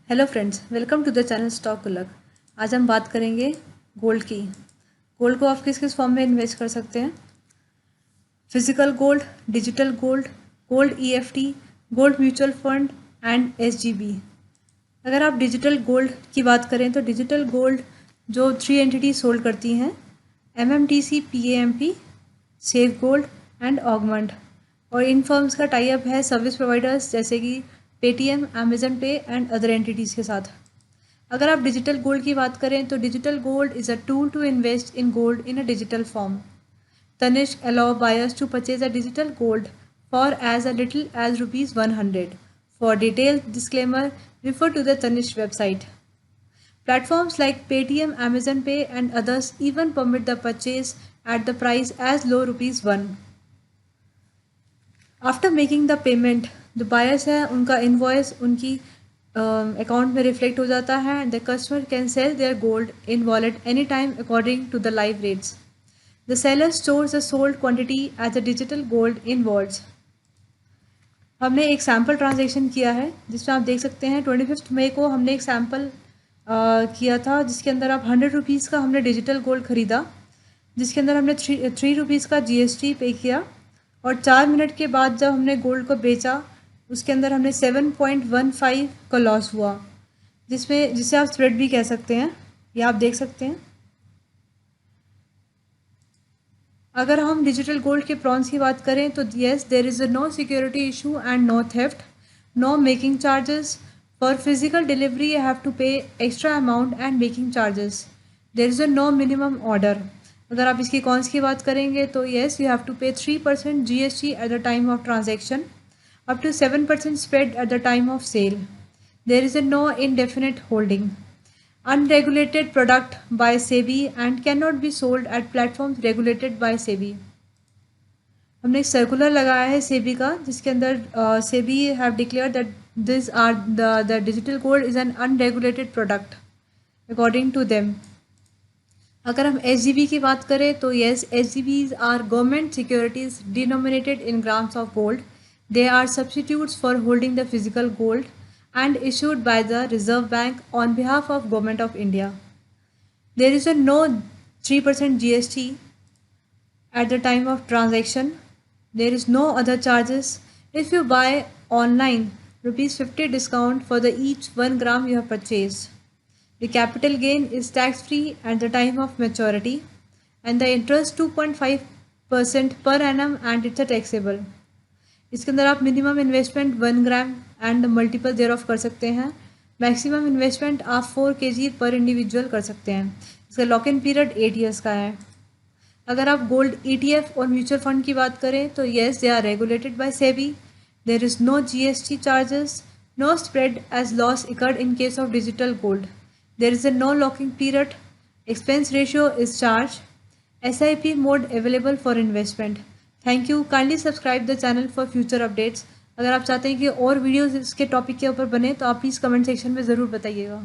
Hello friends, welcome to the channel stock Gullak. आज हम बात करेंगे गोल्ड की। गोल्ड को आप किस किस फॉर्म में इन्वेस्ट कर सकते हैं? Physical gold, digital gold, gold EFT, gold mutual fund and SGB. अगर आप डिजिटल गोल्ड की बात करें तो डिजिटल गोल्ड जो 3 एंटिटीज होल्ड करती हैं, MMTC, PAMP, safe gold and Augmont. और इन फर्म्स का टाई अप है सर्विस प्रोवाइडर्स जैसे कि Paytm, Amazon Pay and other entities के साथ। अगर आप डिजिटल गोल्ड की बात करें तो digital gold is a tool to invest in gold in a digital form. Tanishq allow buyers to purchase a digital gold for as little as rupees 100. For detailed disclaimer, refer to the Tanishq website. Platforms like Paytm, Amazon Pay and others even permit the purchase at the price as low rupees 1. After making the payment, जो buyers है उनका invoice उनकी account में reflect हो जाता है and the customer can sell their gold in wallet anytime according to the live rates. The seller stores the sold quantity as a digital gold in vaults. हमने एक sample transaction किया है जिसमें आप देख सकते हैं 25 मई को हमने एक सैम्पल किया था जिसके अंदर आप 100 रुपीज़ का हमने डिजिटल गोल्ड ख़रीदा, जिसके अंदर हमने थ्री रुपीज़ का जीएसटी पे किया और 4 मिनट के बाद जब हमने गोल्ड को बेचा उसके अंदर हमने 7.15 का लॉस हुआ, जिसे आप स्प्रेड भी कह सकते हैं, ये आप देख सकते हैं। अगर हम डिजिटल गोल्ड के प्रॉन्स की बात करें तो yes, there is no security issue and no theft, no making charges. For physical delivery you have to pay extra amount and making charges. There is no minimum order. अगर आप इसकी cons की बात करेंगे तो येस, यू हैव टू पे 3% GST at the time of transaction, up to 7% spread at the time of sale. There is no indefinite holding. Unregulated product by SEBI and cannot be sold at platforms regulated by SEBI. हमने एक circular लगाया है सेबी का जिसके अंदर SEBI have declare that this are the digital gold is an unregulated product according to them. अगर हम SGB की बात करें तो yes, SGBs are government securities denominated in grams of gold. They are substitutes for holding the physical gold and issued by the Reserve Bank on behalf of Government of India. There is no 3% GST at the time of transaction. There is no other charges. If you buy online, ₹50 discount for the each 1 gram you have purchased. The capital gain is tax free at the time of maturity and the interest 2.5% per annum and it's a taxable. इसके अंदर आप minimum investment 1 gram and multiple thereof कर सकते हैं। Maximum investment आप 4 kg पर individual कर सकते हैं। इसका लॉक इन पीरियड 8 years का है। अगर आप गोल्ड ETF और म्यूचुअल फंड की बात करें तो yes, they are regulated by SEBI. There is no GST charges, no spread as loss incurred in case of digital gold. There is no locking period, expense ratio is charge, SIP mode available for investment. Thank you. Kindly subscribe the channel for future updates. अगर आप चाहते हैं कि और videos इसके topic के ऊपर बने तो आप प्लीज़ कमेंट सेक्शन में ज़रूर बताइएगा।